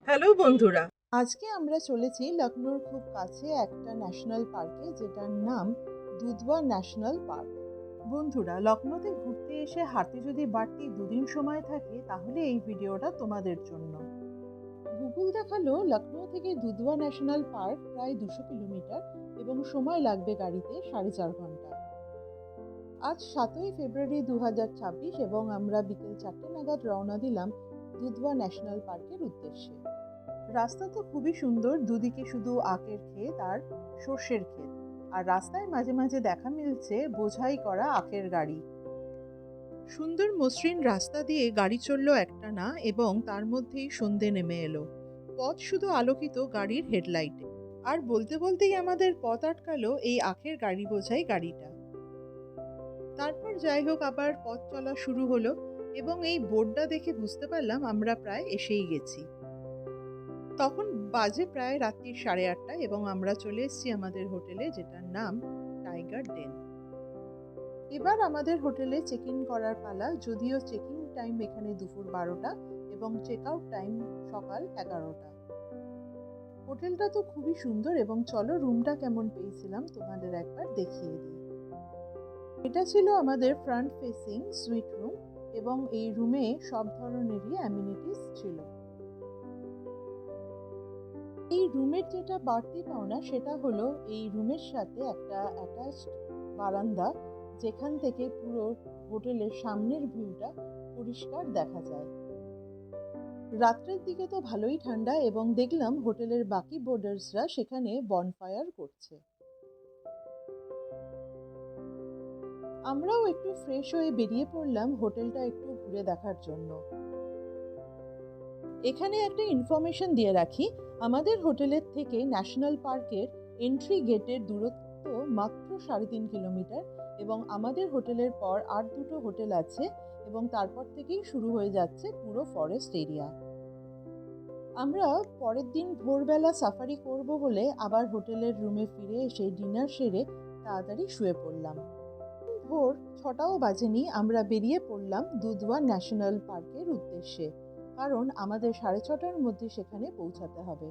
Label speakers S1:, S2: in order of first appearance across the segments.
S1: Hello বন্ধুরা।
S2: আজকে আমরা চলেছি লখনৌর খুব কাছে একটা ন্যাশনাল পার্কে, যেটার নাম দুধওয়া ন্যাশনাল পার্ক। বন্ধুরা, লখনৌতে ঘুরতে এসে হাতে যদি বাড়তি দুদিন সময় থাকে তাহলে এই ভিডিওটা তোমাদের জন্য। গুগল দেখালো লখনৌ থেকে দুধওয়া ন্যাশনাল পার্ক প্রায় 200 কিলোমিটার এবং সময় লাগবে গাড়িতে 4.5 ঘন্টা। আজ 7ই ফেব্রুয়ারি 2026 এবং আমরা বিকেল 4টে নাগাদ রওনা দিলাম দুধওয়া ন্যাশনাল পার্কের উদ্দেশ্যে। রাস্তা তো খুবই সুন্দর, দুদিকে শুধু আখের ক্ষেত আর সর্ষের ক্ষেত, আর রাস্তায় মাঝে মাঝে দেখা মিলছে বোঝাই করা আখের গাড়ি। সুন্দর মসৃণ রাস্তা দিয়ে গাড়ি চলল একটানা এবং তার মধ্যেই সন্ধে নেমে এলো। পথ শুধু আলোকিত গাড়ির হেডলাইটে। আর বলতে বলতেই আমাদের পথ আটকালো এই আখের গাড়ি বোঝাই গাড়িটা। তারপর যাই হোক আবার পথ চলা শুরু হলো এবং এই বোর্ডটা দেখে বুঝতে পারলাম আমরা প্রায় এসেই গেছি। তখন বাজে প্রায় রাত্রির 8:30 এবং আমরা চলে এসেছি আমাদের হোটেলে, যেটার নাম টাইগার ডেন। এবার আমাদের হোটেলে চেক ইন করার পালা, যদিও চেক ইন টাইম এখানে দুপুর 12টা এবং চেক আউট টাইম সকাল 11টা। হোটেলটা তো খুবই সুন্দর এবং চলো রুমটা কেমন পেয়েছিলাম তোমাদের একবার দেখিয়ে দিই। এটা ছিল আমাদের ফ্রন্ট ফেসিং সুইট রুম এবং এই রুমে সব ধরনেরই অ্যামিনিটিস ছিল। এই রুমের যেটা বাড়তি পাওনা সেটা হলো এই রুমের সাথে একটা অ্যাটাচড বারান্দা, যেখান থেকে পুরো হোটেলের সামনের ভিউটা পরিষ্কার দেখা যায়। রাত্রের দিকে তো ভালোই ঠান্ডা এবং দেখলাম হোটেলের বাকি বোর্ডার্সরা সেখানে বনফায়ার করছে। আমরাও একটু ফ্রেশ হয়ে বেরিয়ে পড়লাম হোটেলটা একটু ঘুরে দেখার জন্য। এখানে একটা ইনফরমেশন দিয়ে রাখি, আমাদের হোটেলের থেকে ন্যাশনাল পার্কের এন্ট্রি গেটের দূরত্ব মাত্র 3.5 কিলোমিটার এবং আমাদের হোটেলের পর আর দুটো হোটেল আছে এবং তারপর থেকেই শুরু হয়ে যাচ্ছে পুরো ফরেস্ট এরিয়া। আমরা পরের দিন ভোরবেলা সাফারি করব বলে আবার হোটেলের রুমে ফিরে এসে ডিনার সেরে তাড়াতাড়ি শুয়ে পড়লাম। ভোর 6টাও বাজেনি আমরা বেরিয়ে পড়লাম দুধওয়া ন্যাশনাল পার্কের উদ্দেশ্যে, কারণ আমাদের 6:30টার মধ্যে সেখানে পৌঁছাতে হবে।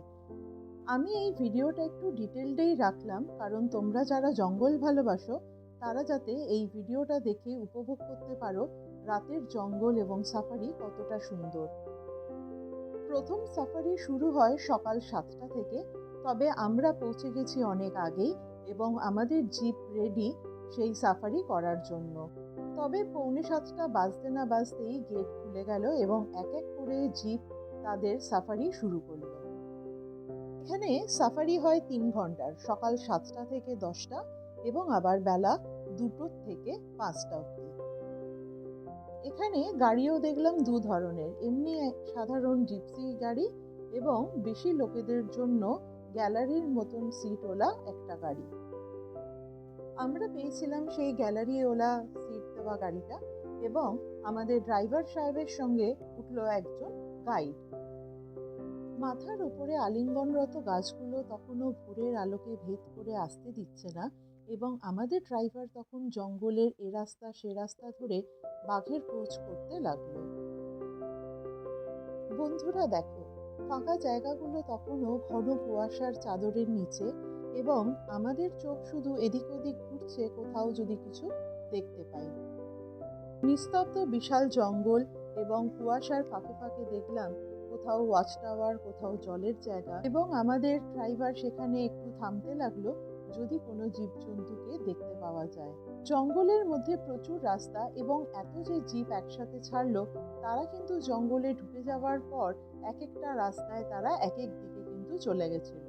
S2: আমি এই ভিডিওটা একটু ডিটেলডেই রাখলাম কারণ তোমরা যারা জঙ্গল ভালোবাসো তারা যাতে এই ভিডিওটা দেখে উপভোগ করতে পারো রাতের জঙ্গল এবং সাফারি কতটা সুন্দর। প্রথম সাফারি শুরু হয় সকাল 7টা থেকে, তবে আমরা পৌঁছে গেছি অনেক আগেই এবং আমাদের জিপ রেডি সেই সাফারি করার জন্য। তবে 6:45 বাজতে না বাজতেই গেট খুলে গেল এবং এক এক করে জিপ তাদের সাফারি শুরু করলো। এখানে সাফারি হয় 3 ঘন্টার, সকাল 7টা থেকে 10টা এবং আবার বেলা 2টো থেকে 5টা অবধি। এখানে গাড়িও দেখলাম দু ধরনের, এমনি সাধারণ জিপসি গাড়ি এবং বেশি লোকেদের জন্য গ্যালারির মতন সিটওয়ালা একটা গাড়ি। আমরা পেয়েছিলাম সেই গ্যালারিওয়ালা সিট দেওয়া গাড়িটা এবং আমাদের ড্রাইভার সাহেবের সঙ্গে উঠলো একজন গাইড। মাথার উপরে আলিঙ্গনরত গাছগুলো তখনও ভোরের আলোকে ভেদ করে আসতে দিচ্ছে না এবং আমাদের ড্রাইভার তখন জঙ্গলের এ রাস্তা সে রাস্তা ধরে বাঘের খোঁজ করতে লাগলো। বন্ধুরা দেখো, ফাঁকা জায়গাগুলো তখনও ঘন কুয়াশার চাদরের নিচে এবং আমাদের চোখ শুধু এদিক ওদিক ঘুরছে কোথাও যদি কিছু দেখতে পাই। নিস্তব্ধ বিশাল জঙ্গল এবং কুয়াশার ফাঁকে ফাঁকে দেখলাম কোথাও ওয়াচ টাওয়ার, কোথাও জলের জায়গা এবং আমাদের ড্রাইভার সেখানে একটু থামতে লাগলো যদি কোনো জীবজন্তুকে দেখতে পাওয়া যায়। জঙ্গলের মধ্যে প্রচুর রাস্তা এবং এত যে জিপ একসাথে ছাড়লো, তারা কিন্তু জঙ্গলে ঢুকে যাওয়ার পর এক একটা রাস্তায় তারা এক এক দিকে কিন্তু চলে গেছিল।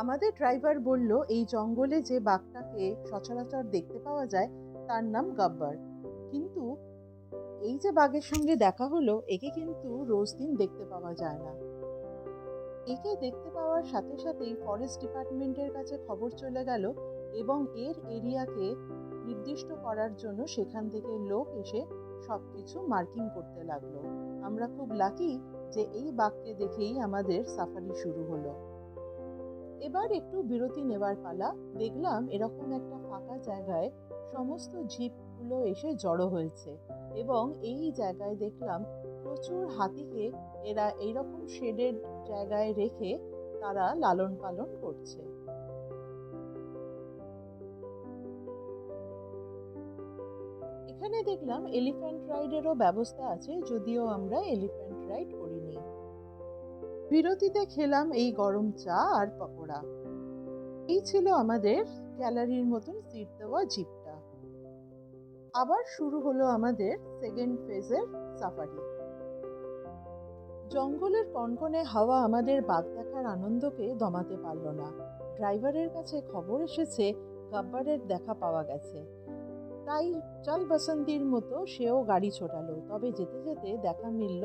S2: আমাদের ড্রাইভার বলল এই জঙ্গলে যে বাঘটাকে সচরাচর দেখতে পাওয়া যায় তার নাম গব্বর, কিন্তু এই যে বাঘের সঙ্গে দেখা হলো একে কিন্তু রোজ দিন দেখতে পাওয়া যায় না। একে দেখতে পাওয়ার সাথে সাথেই ফরেস্ট ডিপার্টমেন্টের কাছে খবর চলে গেল এবং এর এরিয়াকে নির্দিষ্ট করার জন্য সেখান থেকে লোক এসে সবকিছু মার্কিং করতে লাগলো। আমরা খুব লাকি যে এই বাঘকে দেখেই আমাদের সাফারি শুরু হলো। এবার একটু বিরতি নেবার পালা। দেখলাম এরকম একটা ফাঁকা জায়গায় সমস্ত জিপগুলো এসে জড়ো হয়েছে এবং এই জায়গায় দেখলাম প্রচুর হাতিকে এরা এইরকম শেডেড জায়গায় রেখে তারা লালন পালন করছে। এখানে দেখলাম এলিফ্যান্ট রাইডেরও ব্যবস্থা আছে, যদিও আমরা এলিফ্যান্ট রাইড করিনি। বিরতিতে খেলাম এই গরম চা আর পকোড়া। এই ছিল আমাদের গ্যালারির মতন সিট দেওয়া জিপটা। আবার শুরু হলো আমাদের সেকেন্ড ফেজের সাফারি। জঙ্গলের কনকনে হাওয়া আমাদের বাঘ দেখার আনন্দকে দমাতে পারল না। ড্রাইভারের কাছে খবর এসেছে গাব্বারের দেখা পাওয়া গেছে, তাই চল বসন্তীর মতো সেও গাড়ি ছোটালো। তবে যেতে যেতে দেখা মিলল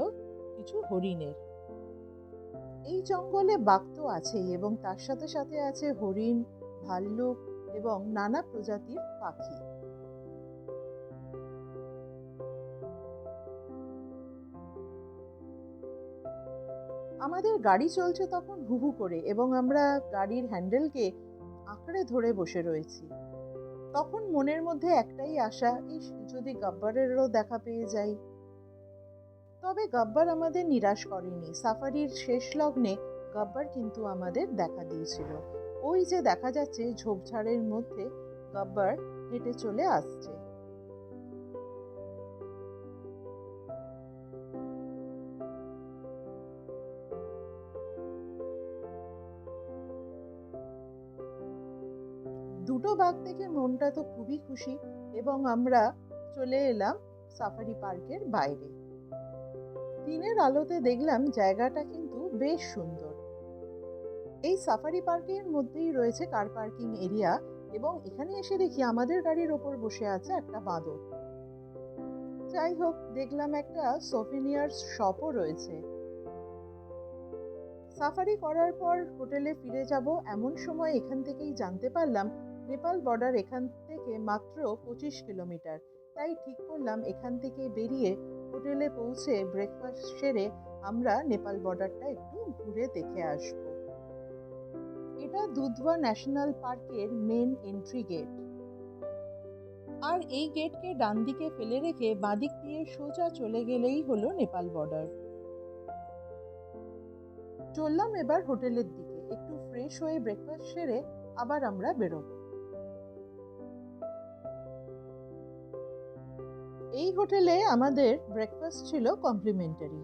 S2: কিছু হরিণের। এই জঙ্গলে বাঘ তো আছেই, এবং তার সাথে সাথে আছে হরিণ, ভাল্লুক এবং নানা প্রজাতির পাখি। আমাদের গাড়ি চলছে তখন হু হু করে, এবং আমরা গাড়ির হ্যান্ডেলকে আঁকড়ে ধরে বসে রয়েছি। তখন মনের মধ্যে একটাই আশা, ইস যদি গাব্বারেরও দেখা পেয়ে যাই। তবে গাব্বার আমাদের নিরাশ করেনি। সাফারির শেষ লগ্নে গাব্বার কিন্তু আমাদের দেখা দিয়েছিল। ওই যে দেখা যাচ্ছে ঝোপঝাড়ের মধ্যে গাব্বার হেঁটে চলে আসছে। দুটো বাঘ দেখে মনটা তো খুবই খুশি, এবং আমরা চলে এলাম সাফারি পার্কের বাইরে। দিনের আলোতে দেখলাম জায়গাটা কিন্তু বেশ সুন্দর। এই সাফারি পার্কের মধ্যেই রয়েছে কার পার্কিং এরিয়া, এবং এখানে এসে দেখি আমাদের গাড়ির ওপর বসে আছে একটা বাঁদর। যাই হোক, দেখলাম একটা সোভেনিয়ার্স শপও রয়েছে। সাফারি করার পর হোটেলে ফিরে যাব এমন সময় এখান থেকেই জানতে পারলাম নেপাল বর্ডার এখান থেকে মাত্র 25 কিলোমিটার। তাই ঠিক করলাম এখান থেকে বেরিয়ে হোটেলে পৌঁছে ব্রেকফাস্ট সেরে আমরা নেপাল বর্ডারটা একটু ঘুরে দেখে আসব। এটা দুধওয়া ন্যাশনাল পার্কের মেন এন্ট্রি গেট, আর এই গেটকে ডান দিকে ফেলে রেখে বাঁদিক দিয়ে সোজা চলে গেলেই হলো নেপাল বর্ডার। চললাম এবার হোটেলের দিকে, একটু ফ্রেশ হয়ে ব্রেকফাস্ট সেরে আবার আমরা বেরোবো। এই হোটেলে আমাদের ব্রেকফাস্ট ছিল কমপ্লিমেন্টারি।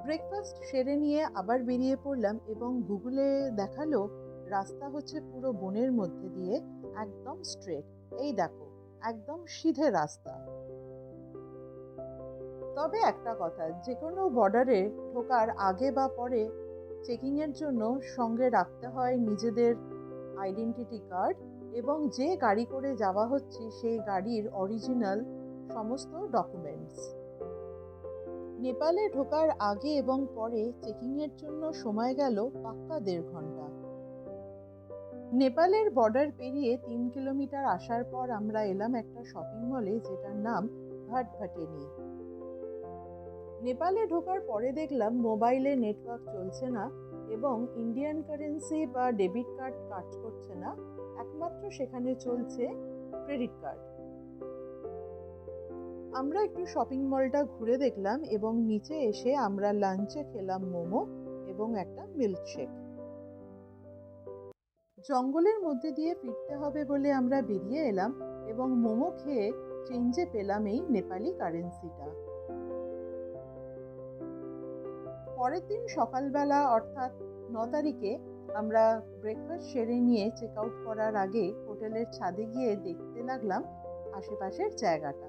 S2: ব্রেকফাস্ট সেরে নিয়ে আবার বেরিয়ে পড়লাম, এবং গুগলে দেখালো রাস্তা হচ্ছে পুরো বনের মধ্যে দিয়ে, একদম স্ট্রেট। এই দেখো, একদম সিধে রাস্তা। তবে একটা কথা, যে কোনো বর্ডারে ঢোকার আগে বা পরে চেকিংয়ের জন্য সঙ্গে রাখতে হয় নিজেদের আইডেন্টিটি কার্ড, এবং যে গাড়ি করে যাওয়া হচ্ছে সেই গাড়ির অরিজিনাল সমস্ত ডকুমেন্টস। নেপালে ঢোকার আগে এবং পরে চেকিংয়ের জন্য সময় গেল পাক্কা 1.5 ঘন্টা। নেপালের বর্ডার পেরিয়ে 3 কিলোমিটার আসার পর আমরা এলাম একটা শপিং মলে, যেটার নাম ভাটভাটেনি। নেপালে ঢোকার পরে দেখলাম মোবাইলে নেটওয়ার্ক চলছে না, এবং ইন্ডিয়ান কারেন্সি বা ডেবিট কার্ড কাজ করছে না, একমাত্র সেখানে চলছে ক্রেডিট কার্ড। আমরা একটু শপিং মলটা ঘুরে দেখলাম, এবং নিচে এসে আমরা লাঞ্চে খেলাম মোমো এবং একটা মিল্কশেক। জঙ্গলের মধ্যে দিয়ে ফিরতে হবে বলে আমরা বেরিয়ে এলাম, এবং মোমো খেয়ে চেঞ্জে পেলাম এই নেপালি কারেন্সিটা। পরের দিন সকালবেলা অর্থাৎ 9 তারিখে আমরা ব্রেকফাস্ট সেরে নিয়ে চেক আউট করার আগে হোটেলের ছাদে গিয়ে দেখতে লাগলাম আশেপাশের জায়গাটা।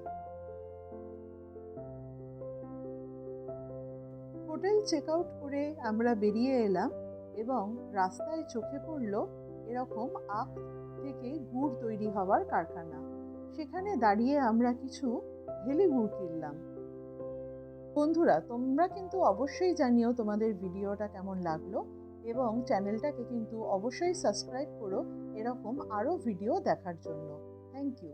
S2: হোটেল চেক আউট করে আমরা বেরিয়ে এলাম, এবং রাস্তায় চোখে পড়ল এরকম আখ থেকে গুড় তৈরি হওয়ার কারখানা। সেখানে দাঁড়িয়ে আমরা কিছু ঢেলে গুড় কিনলাম। বন্ধুরা, তোমরা কিন্তু অবশ্যই জানিও তোমাদের ভিডিওটা কেমন লাগলো, এবং চ্যানেলটাকে কিন্তু অবশ্যই সাবস্ক্রাইব করো এরকম আরও ভিডিও দেখার জন্য। Thank you.